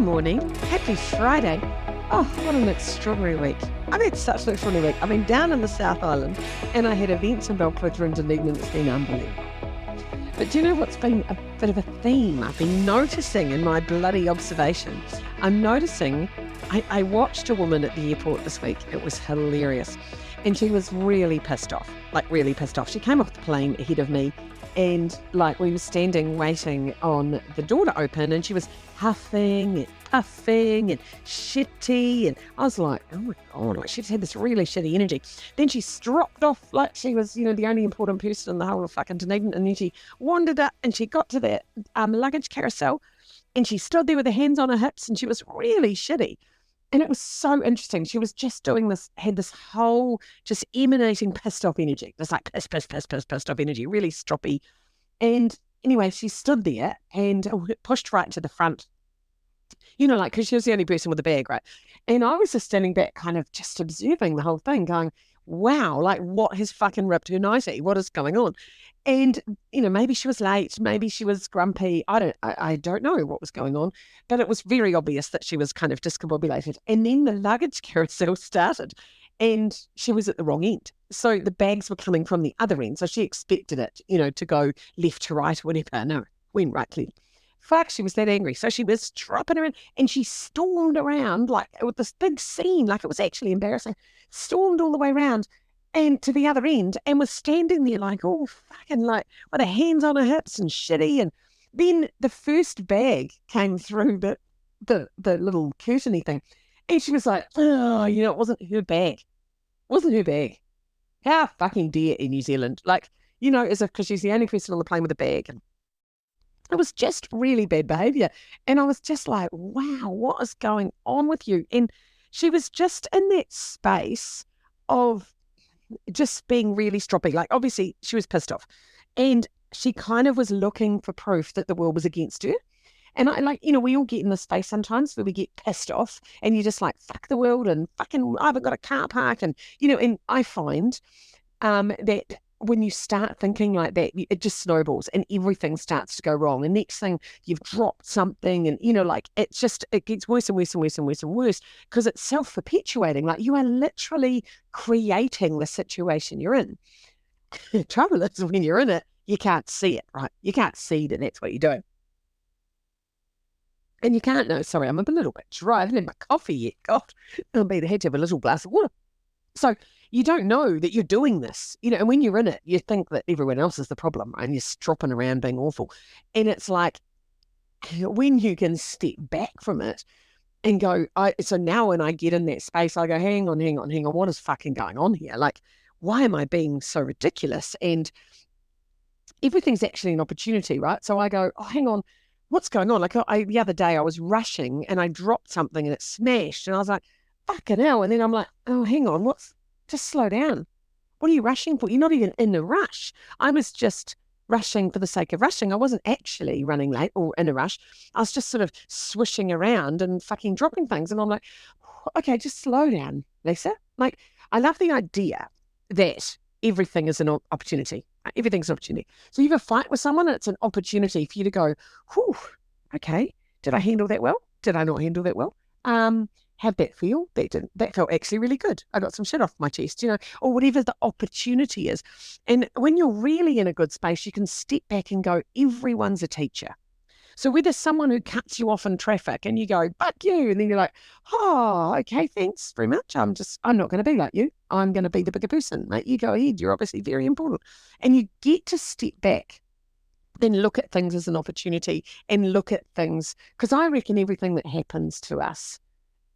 morning. Happy Friday. Oh, what an extraordinary week. I've had such an extraordinary week. I've been down in the South Island and I had events in Belpetra and Dunedin that's been unbelievable. But do you know what's been a bit of a theme I've been noticing in my bloody observation? I'm noticing, I watched a woman at the airport this week. It was hilarious. And she was really pissed off, like really pissed off. She came off the plane ahead of me and like we were standing waiting on the door to open and she was huffing and puffing and shitty. And I was like, oh my God, like she just had this really shitty energy. Then she stropped off like she was, the only important person in the whole of fucking Dunedin. And then she wandered up and she got to the luggage carousel and she stood there with her hands on her hips and she was really shitty. And it was so interesting. She was just doing this, had this whole just emanating pissed off energy. Just like pissed off energy, really stroppy. And anyway, she stood there and pushed right to the front. Like, because she was the only person with a bag, right? And I was just standing back kind of just observing the whole thing going, wow, like what has fucking ripped her nightie? What is going on? And, maybe she was late, maybe she was grumpy. I don't know what was going on, but it was very obvious that she was kind of discombobulated. And then the luggage carousel started and she was at the wrong end. So the bags were coming from the other end. So she expected it, to go left to right or whatever. No, went right clear. Fuck, she was that angry. So she was dropping around and she stormed around like with this big scene, like it was actually embarrassing, stormed all the way around and to the other end and was standing there like, oh, fucking like with her hands on her hips and shitty. And then the first bag came through the little curtainy thing. And she was like, oh, it wasn't her bag. It wasn't her bag. How fucking dare in New Zealand? Like, as if because she's the only person on the plane with a bag. And it was just really bad behaviour. And I was just like, wow, what is going on with you? And she was just in that space of just being really stroppy. Like, obviously, she was pissed off. And she kind of was looking for proof that the world was against her. And we all get in this space sometimes where we get pissed off and you're just like, fuck the world and fucking, I haven't got a car park. And, and I find that when you start thinking like that, it just snowballs and everything starts to go wrong. And next thing you've dropped something and, it gets worse and worse and worse and worse and worse because it's self-perpetuating. Like you are literally creating the situation you're in. The trouble is when you're in it, you can't see it, right? You can't see that that's what you're doing. And you can't know, sorry, I'm a little bit dry. I haven't had my coffee yet. God, I'll be the head to have a little glass of water. So you don't know that you're doing this, and when you're in it, you think that everyone else is the problem, right? And you're stropping around being awful. And it's like, when you can step back from it and go, so now when I get in that space, I go, hang on, what is fucking going on here? Like, why am I being so ridiculous? And everything's actually an opportunity, right? So I go, oh, hang on, what's going on? Like the other day I was rushing and I dropped something and it smashed and I was like, fucking hell. And then I'm like, oh, hang on, just slow down. What are you rushing for? You're not even in a rush. I was just rushing for the sake of rushing. I wasn't actually running late or in a rush. I was just sort of swishing around and fucking dropping things. And I'm like, okay, just slow down, Lisa. Like, I love the idea that everything is an opportunity. Everything's an opportunity. So you have a fight with someone and it's an opportunity for you to go, whew, okay, did I handle that well? Did I not handle that well? How'd that feel? That felt actually really good. I got some shit off my chest, or whatever the opportunity is. And when you're really in a good space, you can step back and go, everyone's a teacher. So whether someone who cuts you off in traffic and you go, fuck you, and then you're like, oh, okay, thanks very much. I'm not going to be like you. I'm going to be the bigger person, mate. You go ahead. You're obviously very important. And you get to step back and look at things as an opportunity and look at things, because I reckon everything that happens to us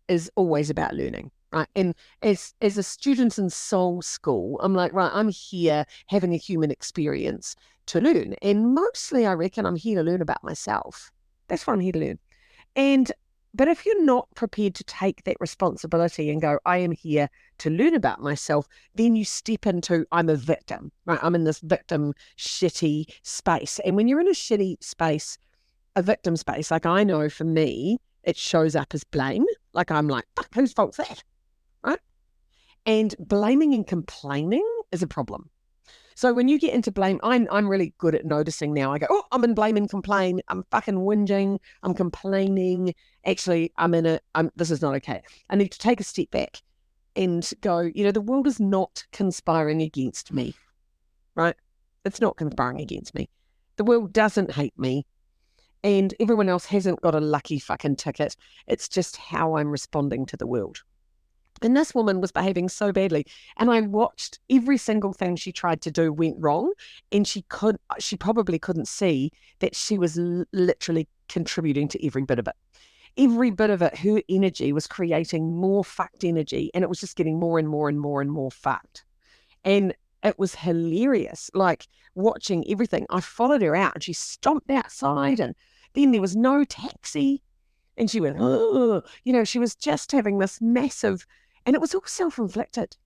is always about learning, right? And as a student in Soul School, I'm like, right, I'm here having a human experience to learn. And mostly I reckon I'm here to learn about myself. That's what I'm here to learn. But if you're not prepared to take that responsibility and go, I am here to learn about myself, then you step into, I'm a victim, right? I'm in this victim shitty space. And when you're in a shitty space, a victim space, like I know for me, it shows up as blame. Like I'm like, fuck, whose fault's that? Right? And blaming and complaining is a problem. So when you get into blame, I'm really good at noticing now. I go, oh, I'm in blame and complain. I'm fucking whinging. I'm complaining. Actually, this is not okay. I need to take a step back and go, the world is not conspiring against me, right? It's not conspiring against me. The world doesn't hate me. And everyone else hasn't got a lucky fucking ticket. It's just how I'm responding to the world. And this woman was behaving so badly. And I watched every single thing she tried to do went wrong. And she probably couldn't see that she was literally contributing to every bit of it. Every bit of it, her energy was creating more fucked energy. And it was just getting more and more and more and more fucked. And it was hilarious, like watching everything. I followed her out and she stomped outside, and then there was no taxi. And she went, oh, she was just having this massive, and it was all self-inflicted.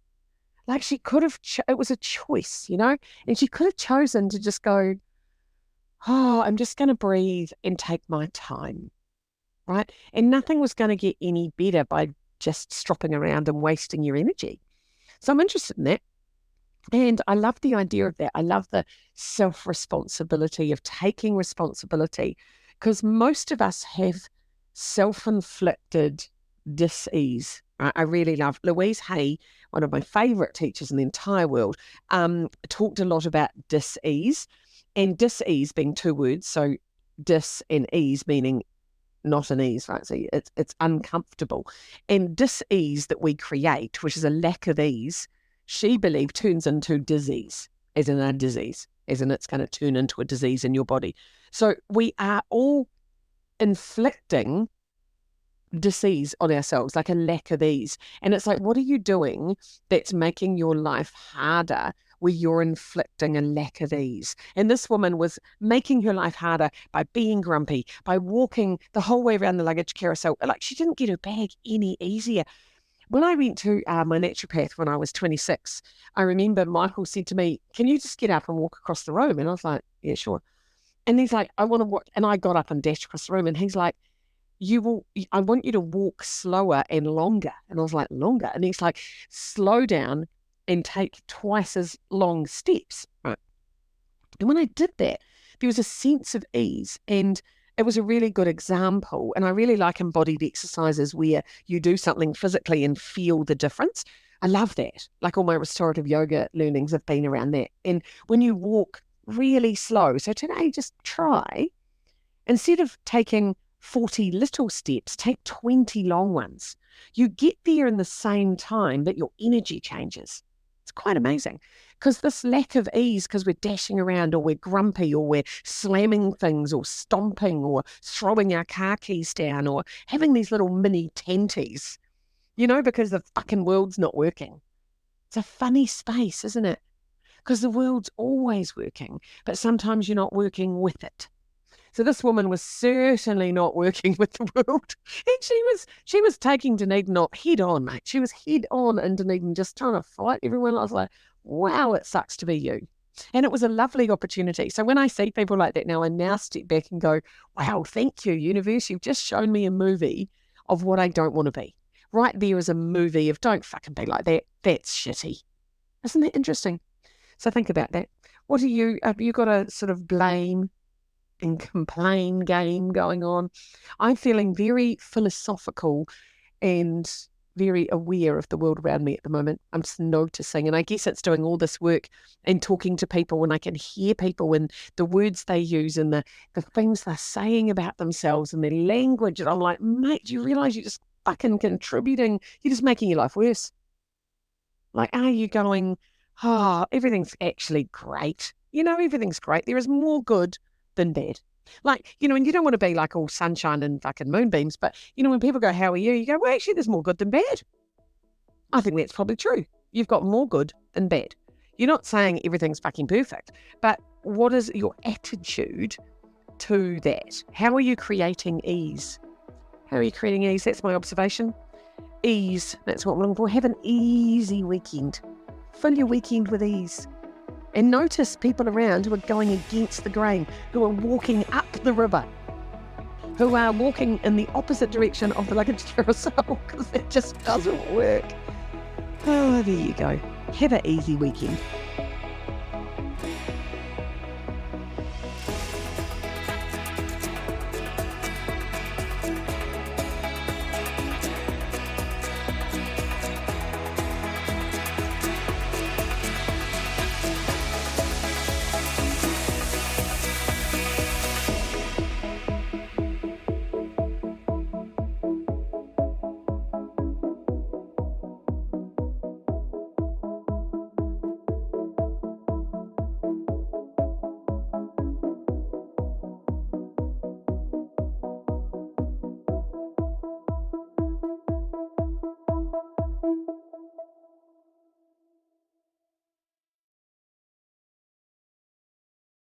Like she could have, it was a choice, and she could have chosen to just go, oh, I'm just going to breathe and take my time, right? And nothing was going to get any better by just stropping around and wasting your energy. So I'm interested in that. And I love the idea of that. I love the self-responsibility of taking responsibility, because most of us have self-inflicted dis-ease. Right? I really love Louise Hay, one of my favourite teachers in the entire world, talked a lot about dis-ease, and dis-ease being two words, so dis and ease meaning not an ease, right? So it's uncomfortable. And dis-ease that we create, which is a lack of ease, she believed turns into disease, as in a disease, as in it's going to turn into a disease in your body. So we are all inflicting disease on ourselves, like a lack of ease. And it's like, what are you doing that's making your life harder where you're inflicting a lack of ease? And this woman was making her life harder by being grumpy, by walking the whole way around the luggage carousel. Like she didn't get her bag any easier. When I went to my naturopath when I was 26, I remember Michael said to me, can you just get up and walk across the room? And I was like, yeah, sure. And he's like, I want to walk. And I got up and dashed across the room. And he's like, I want you to walk slower and longer. And I was like, longer? And he's like, slow down and take twice as long steps. Right. And when I did that, there was a sense of ease, and it was a really good example. And I really like embodied exercises where you do something physically and feel the difference. I love that. Like all my restorative yoga learnings have been around that. And when you walk really slow, so today just try, instead of taking 40 little steps, take 20 long ones. You get there in the same time, but your energy changes. It's quite amazing. Because this lack of ease, because we're dashing around, or we're grumpy, or we're slamming things, or stomping, or throwing our car keys down, or having these little mini tenties, because the fucking world's not working. It's a funny space, isn't it? Because the world's always working, but sometimes you're not working with it. So this woman was certainly not working with the world. And she was taking Dunedin not head on, mate. She was head on in Dunedin, just trying to fight everyone. I was like, wow, it sucks to be you. And it was a lovely opportunity. So when I see people like that now, I now step back and go, wow, thank you, universe. You've just shown me a movie of what I don't want to be. Right there is a movie of don't fucking be like that. That's shitty. Isn't that interesting? So think about that. What have you got a sort of blame and complain game going on? I'm feeling very philosophical and very aware of the world around me at the moment. I'm just noticing, and I guess it's doing all this work and talking to people, and I can hear people and the words they use and the things they're saying about themselves and their language, and I'm like, mate, do you realise you're just fucking contributing? You're just making your life worse. Like, are you going, oh, everything's actually great? Everything's great. There is more good than bad. Like, and you don't want to be like all sunshine and fucking moonbeams, but, when people go, how are you? You go, well, actually, there's more good than bad. I think that's probably true. You've got more good than bad. You're not saying everything's fucking perfect, but what is your attitude to that? How are you creating ease? How are you creating ease? That's my observation. Ease, that's what I'm looking for. Have an easy weekend. Fill your weekend with ease. And notice people around who are going against the grain, who are walking up the river, who are walking in the opposite direction of the luggage carousel, because it just doesn't work. Oh, there you go. Have an easy weekend.